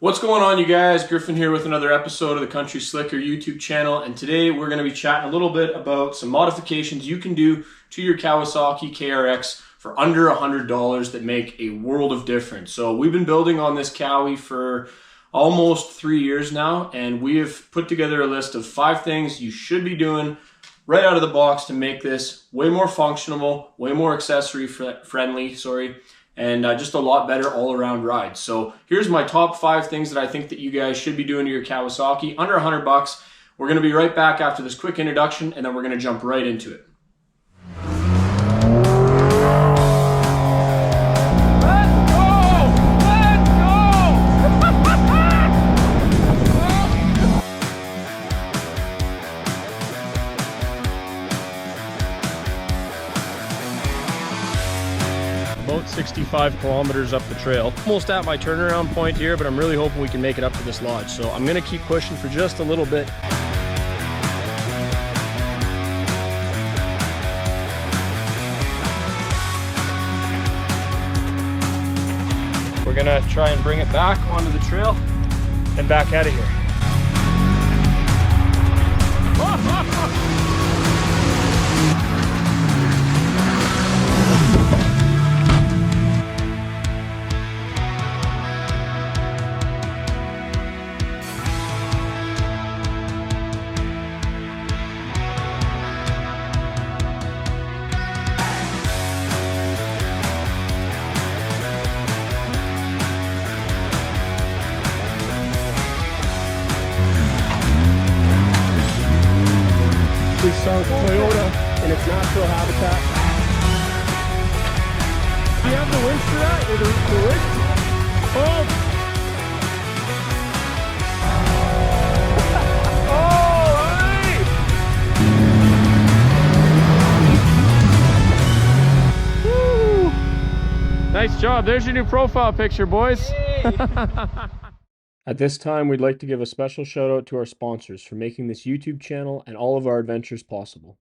What's going on, you guys? Griffin here with another episode of the Country Slicker YouTube channel, and today we're going to be chatting a little bit about some modifications you can do to your Kawasaki KRX for under $100 that make a world of difference. So we've been building on this Kawi for almost 3 years now, and we have put together a list of 5 things you should be doing right out of the box to make this way more functional, way more accessory friendly, and just a lot better all-around ride. So here's my top 5 things that I think that you guys should be doing to your Kawasaki under $100. We're going to be right back after this quick introduction, and then we're going to jump right into it. About 65 kilometers up the trail. Almost at my turnaround point here, but I'm really hoping we can make it up to this lodge. So I'm gonna keep pushing for just a little bit. We're gonna try and bring it back onto the trail and back out of here. Sunk Toyota in its natural habitat. Do you have the winch for that? Or the winch? Oh! Oh, hey! Woo! Nice job. There's your new profile picture, boys. Hey. At this time, we'd like to give a special shout out to our sponsors for making this YouTube channel and all of our adventures possible.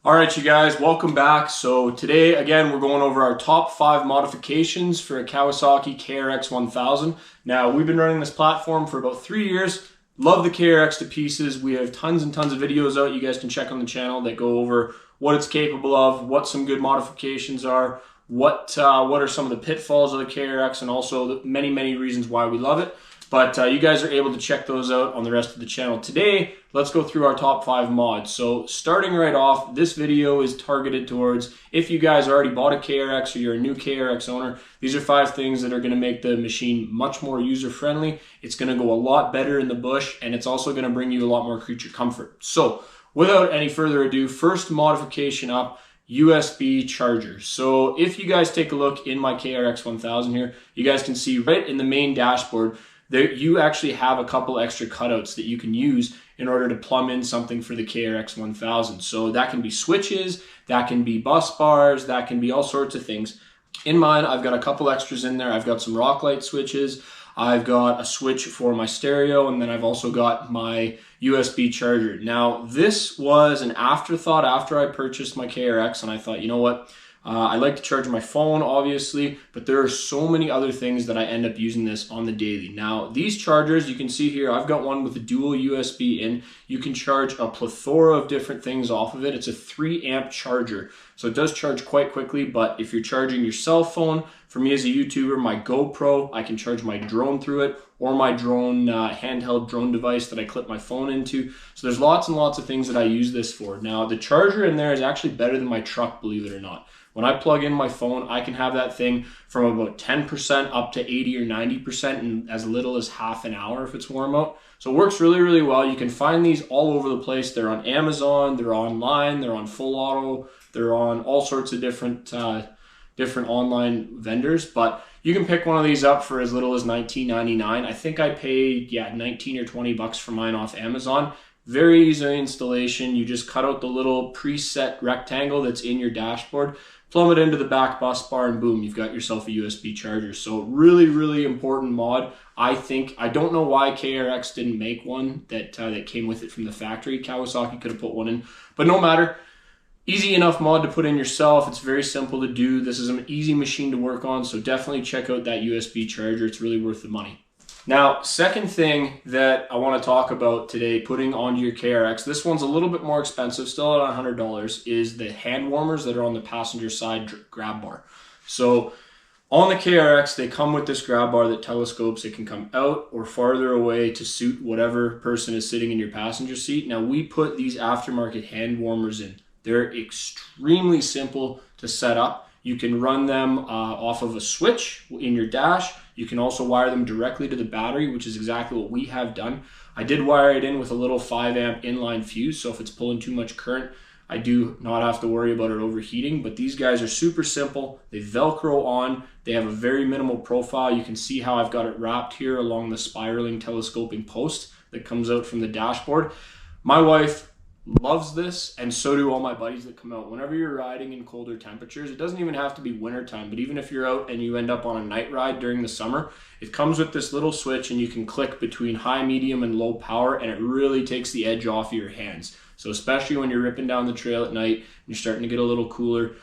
All right, you guys, welcome back. So today, again, we're going over our top 5 modifications for a Kawasaki KRX 1000. Now, we've been running this platform for about 3 years. Love the KRX to pieces. We have tons and tons of videos out you guys can check on the channel that go over what it's capable of, what some good modifications are, what are some of the pitfalls of the KRX, and also the many reasons why we love it. But you guys are able to check those out on the rest of the channel. Today, let's go through our top 5 mods. So starting right off, this video is targeted towards if you guys already bought a KRX or you're a new KRX owner. These are 5 things that are going to make the machine much more user-friendly. It's going to go a lot better in the bush, and it's also going to bring you a lot more creature comfort. So without any further ado, first modification up, USB charger. So if you guys take a look in my KRX 1000 here, you guys can see right in the main dashboard that you actually have a couple extra cutouts that you can use in order to plumb in something for the KRX 1000. So that can be switches, that can be bus bars, that can be all sorts of things. In mine, I've got a couple extras in there. I've got some rock light switches, I've got a switch for my stereo, and then I've also got my USB charger. Now, this was an afterthought after I purchased my KRX, and I thought, you know what? I like to charge my phone, obviously, but there are so many other things that I end up using this on the daily. Now, these chargers, you can see here, I've got one with a dual USB in. You can charge a plethora of different things off of it. It's a 3 amp charger, so it does charge quite quickly, but if you're charging your cell phone, for me as a YouTuber, my GoPro, I can charge my drone through it, or my drone, handheld drone device that I clip my phone into. So there's lots and lots of things that I use this for. Now, the charger in there is actually better than my truck, believe it or not. When I plug in my phone, I can have that thing from about 10% up to 80 or 90% in as little as half an hour if it's warm out. So it works really well. You can find these all over the place. They're on Amazon, they're online, they're on Full Auto, they're on all sorts of different online vendors, but you can pick one of these up for as little as $19.99. I think I paid, 19 or 20 bucks for mine off Amazon. Very easy installation. You just cut out the little preset rectangle that's in your dashboard, plumb it into the back bus bar, and boom, you've got yourself a USB charger. So really important mod. I think, I don't know why KRX didn't make one that came with it from the factory. Kawasaki could have put one in, but no matter. Easy enough mod to put in yourself. It's very simple to do. This is an easy machine to work on, so definitely check out that USB charger. It's really worth the money. Now, second thing that I want to talk about today, putting onto your KRX, this one's a little bit more expensive, still at $100, is the hand warmers that are on the passenger side grab bar. So on the KRX, they come with this grab bar that telescopes. It can come out or farther away to suit whatever person is sitting in your passenger seat. Now, we put these aftermarket hand warmers in. They're extremely simple to set up. You can run them off of a switch in your dash. You can also wire them directly to the battery, which is exactly what we have done. I did wire it in with a little 5 amp inline fuse, so if it's pulling too much current, I do not have to worry about it overheating. But these guys are super simple. They Velcro on. They have a very minimal profile. You can see how I've got it wrapped here along the spiraling telescoping post that comes out from the dashboard. My wife loves this, and so do all my buddies that come out. Whenever you're riding in colder temperatures, it doesn't even have to be wintertime, but even if you're out and you end up on a night ride during the summer, it comes with this little switch and you can click between high, medium, and low power, and it really takes the edge off of your hands. So especially when you're ripping down the trail at night and you're starting to get a little cooler,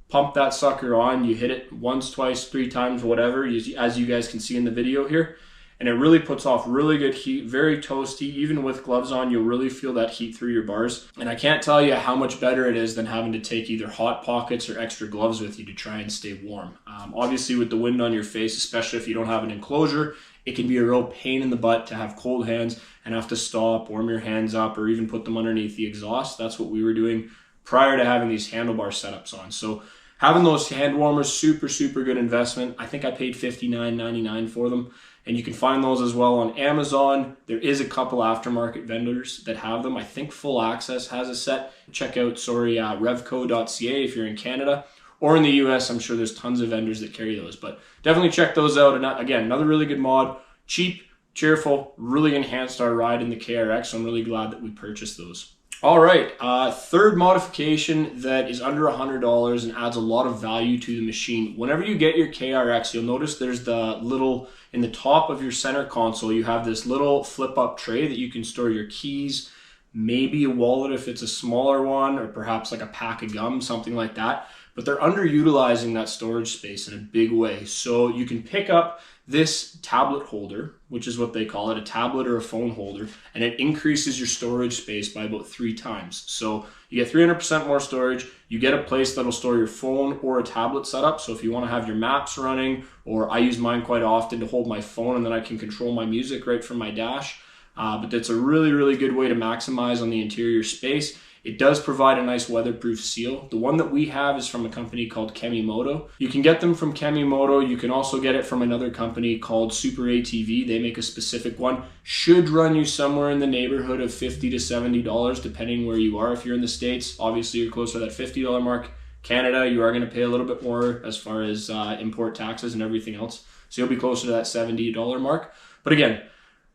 pump that sucker on. You hit it once, twice, 3 times, whatever, as you guys can see in the video here. And it really puts off really good heat, very toasty. Even with gloves on, you'll really feel that heat through your bars. And I can't tell you how much better it is than having to take either hot pockets or extra gloves with you to try and stay warm. Obviously, with the wind on your face, especially if you don't have an enclosure, it can be a real pain in the butt to have cold hands and have to stop, warm your hands up, or even put them underneath the exhaust. That's what we were doing prior to having these handlebar setups on. So having those hand warmers, super, super good investment. I think I paid $59.99 for them. And you can find those as well on Amazon. There is a couple aftermarket vendors that have them. I think Full Access has a set. Check out, revco.ca if you're in Canada. Or in the US, I'm sure there's tons of vendors that carry those. But definitely check those out. And again, another really good mod. Cheap, cheerful, really enhanced our ride in the KRX. So I'm really glad that we purchased those. All right, third modification that is under $100 and adds a lot of value to the machine. Whenever you get your KRX, you'll notice there's the little, in the top of your center console, you have this little flip-up tray that you can store your keys, maybe a wallet if it's a smaller one, or perhaps like a pack of gum, something like that. But they're underutilizing that storage space in a big way. So you can pick up this tablet holder, which is what they call it, a tablet or a phone holder, and it increases your storage space by about 3 times. So you get 300% more storage. You get a place that'll store your phone or a tablet setup. So if you want to have your maps running, or I use mine quite often to hold my phone and then I can control my music right from my dash. But that's a really, really good way to maximize on the interior space. It does provide a nice weatherproof seal. The one that we have is from a company called Kemimoto. You can get them from Kemimoto. You can also get it from another company called Super ATV. They make a specific one. Should run you somewhere in the neighborhood of $50 to $70, depending where you are. If you're in the States, obviously you're closer to that $50 mark. Canada, you are going to pay a little bit more as far as import taxes and everything else. So you'll be closer to that $70 mark. But again,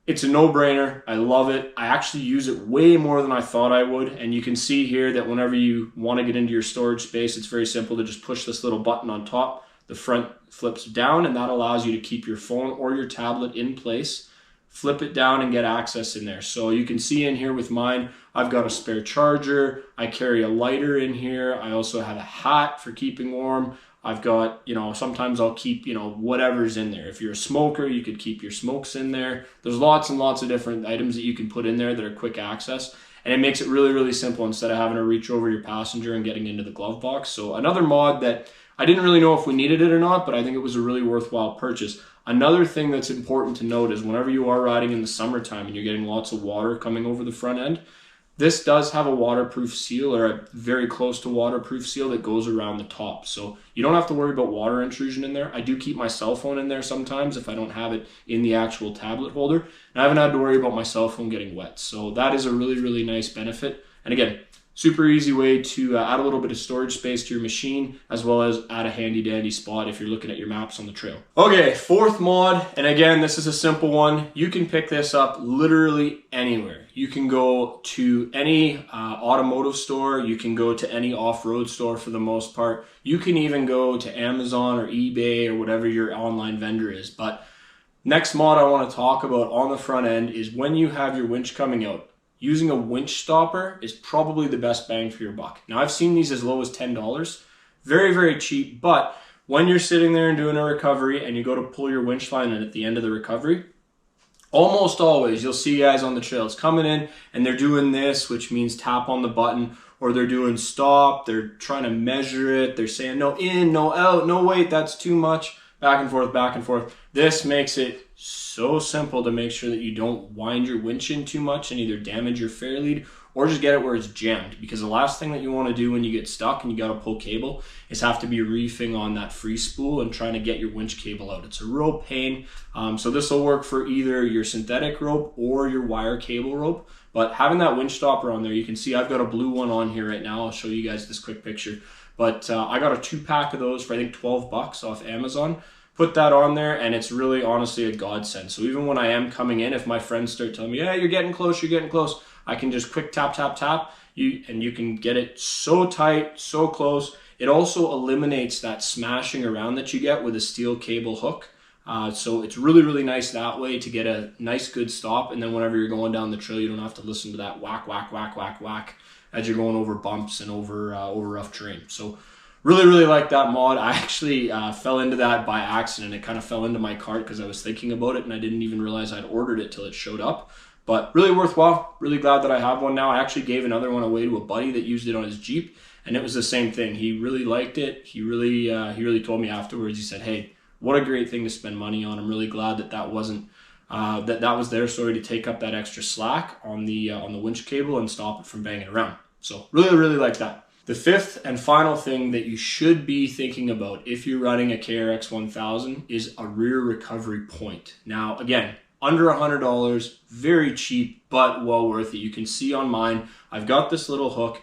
it's a no-brainer. I love it. I actually use it way more than I thought I would. And you can see here that whenever you want to get into your storage space, it's very simple to just push this little button on top. The front flips down, and that allows you to keep your phone or your tablet in place. Flip it down and get access in there. So you can see in here with mine, I've got a spare charger. I carry a lighter in here. I also have a hat for keeping warm. I've got, sometimes I'll keep, whatever's in there. If you're a smoker, you could keep your smokes in there. There's lots and lots of different items that you can put in there that are quick access. And it makes it really, really simple instead of having to reach over your passenger and getting into the glove box. So another mod that I didn't really know if we needed it or not, but I think it was a really worthwhile purchase. Another thing that's important to note is whenever you are riding in the summertime and you're getting lots of water coming over the front end, this does have a waterproof seal, or a very close to waterproof seal that goes around the top. So you don't have to worry about water intrusion in there. I do keep my cell phone in there sometimes if I don't have it in the actual tablet holder. And I haven't had to worry about my cell phone getting wet. So that is a really, really nice benefit. And again, super easy way to add a little bit of storage space to your machine, as well as add a handy dandy spot if you're looking at your maps on the trail. Okay, fourth mod, and again, this is a simple one. You can pick this up literally anywhere. You can go to any automotive store. You can go to any off-road store for the most part. You can even go to Amazon or eBay or whatever your online vendor is. But next mod I want to talk about on the front end is when you have your winch coming out. using a winch stopper is probably the best bang for your buck. Now I've seen these as low as $10, very, very cheap, but when you're sitting there and doing a recovery and you go to pull your winch line and at the end of the recovery, almost always you'll see guys on the trails coming in and they're doing this, which means tap on the button, or they're doing stop, they're trying to measure it, they're saying no in, no out, no wait, that's too much, back and forth, back and forth. This makes it so simple to make sure that you don't wind your winch in too much and either damage your fair lead or just get it where it's jammed, because the last thing that you want to do when you get stuck and you got to pull cable is have to be reefing on that free spool and trying to get your winch cable out. It's a real pain. So this will work for either your synthetic rope or your wire cable rope, but having that winch stopper on there, you can see I've got a blue one on here right now. I'll show you guys this quick picture, but I got a 2-pack of those for I think 12 bucks off Amazon. Put that on there and it's really honestly a godsend. So even when I am coming in, if my friends start telling me, yeah, you're getting close, I can just quick tap, tap, tap, and you can get it so tight, so close. It also eliminates that smashing around that you get with a steel cable hook. So it's really, really nice that way to get a nice, good stop. And then whenever you're going down the trail, you don't have to listen to that whack, whack, whack, whack, whack as you're going over bumps and over rough terrain. So really, really like that mod. I actually fell into that by accident. It kind of fell into my cart because I was thinking about it and I didn't even realize I'd ordered it till it showed up. But really worthwhile. Really glad that I have one now. I actually gave another one away to a buddy that used it on his Jeep, and it was the same thing. He really liked it. He really told me afterwards. He said, "Hey, what a great thing to spend money on. I'm really glad that that wasn't that was there, sorry, to take up that extra slack on the winch cable and stop it from banging around." So really, really like that. The fifth and final thing that you should be thinking about if you're running a KRX 1000 is a rear recovery point. Now, again, under $100, very cheap, but well worth it. You can see on mine, I've got this little hook.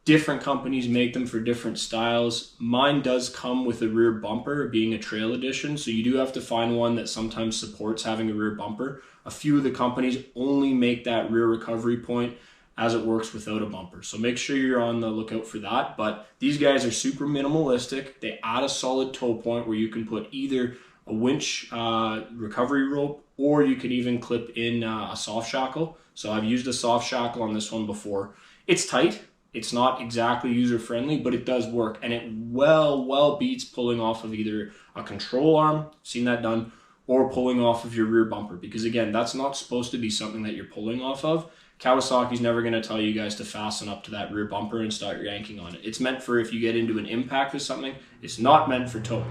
Different companies make them for different styles. Mine does come with a rear bumper, being a trail edition, so you do have to find one that sometimes supports having a rear bumper. A few of the companies only make that rear recovery point as it works without a bumper. So make sure you're on the lookout for that. But these guys are super minimalistic. They add a solid toe point where you can put either a winch recovery rope, or you could even clip in a soft shackle. So I've used a soft shackle on this one before. It's tight. It's not exactly user-friendly, but it does work. And it well beats pulling off of either a control arm, seen that done, or pulling off of your rear bumper. Because again, that's not supposed to be something that you're pulling off of. Kawasaki's never going to tell you guys to fasten up to that rear bumper and start yanking on it. It's meant for if you get into an impact with something. It's not meant for towing.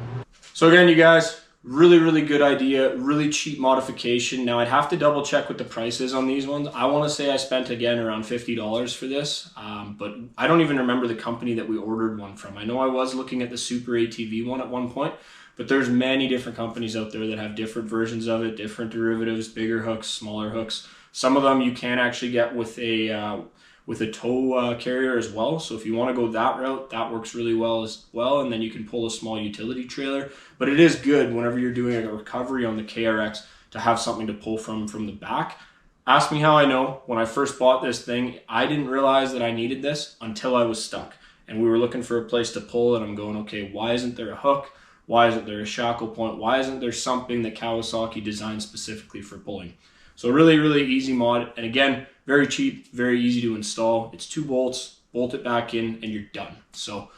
So again, you guys, really, really good idea, really cheap modification. Now I'd have to double check what the price is on these ones. I want to say I spent again around $50 for this, but I don't even remember the company that we ordered one from. I know I was looking at the Super ATV one at one point, but there's many different companies out there that have different versions of it, different derivatives, bigger hooks, smaller hooks. Some of them you can actually get with a tow carrier as well. So if you want to go that route, that works really well as well. And then you can pull a small utility trailer. But it is good whenever you're doing a recovery on the KRX to have something to pull from the back. Ask me how I know. When I first bought this thing, I didn't realize that I needed this until I was stuck. And we were looking for a place to pull, and I'm going, okay, why isn't there a hook? Why isn't there a shackle point? Why isn't there something that Kawasaki designed specifically for pulling? So really, really easy mod. And again, very cheap, very easy to install. It's 2 bolts, bolt it back in, and you're done. So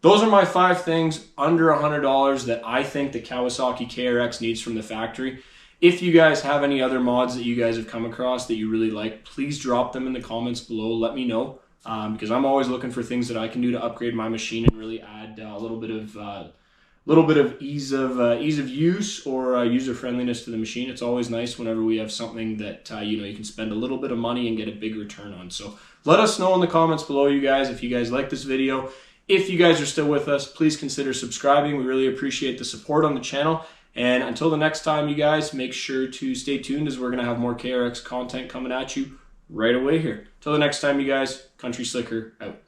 those are my 5 things under $100 that I think the Kawasaki KRX needs from the factory. If you guys have any other mods that you guys have come across that you really like, please drop them in the comments below. Let me know, because I'm always looking for things that I can do to upgrade my machine and really add a little bit of ease of use or user friendliness to the machine. It's always nice whenever we have something that you can spend a little bit of money and get a big return on. So let us know in the comments below, you guys, if you guys like this video. If you guys are still with us, please consider subscribing. We really appreciate the support on the channel. And until the next time, you guys, make sure to stay tuned, as we're going to have more KRX content coming at you right away here. Till the next time, you guys, Country Slicker out.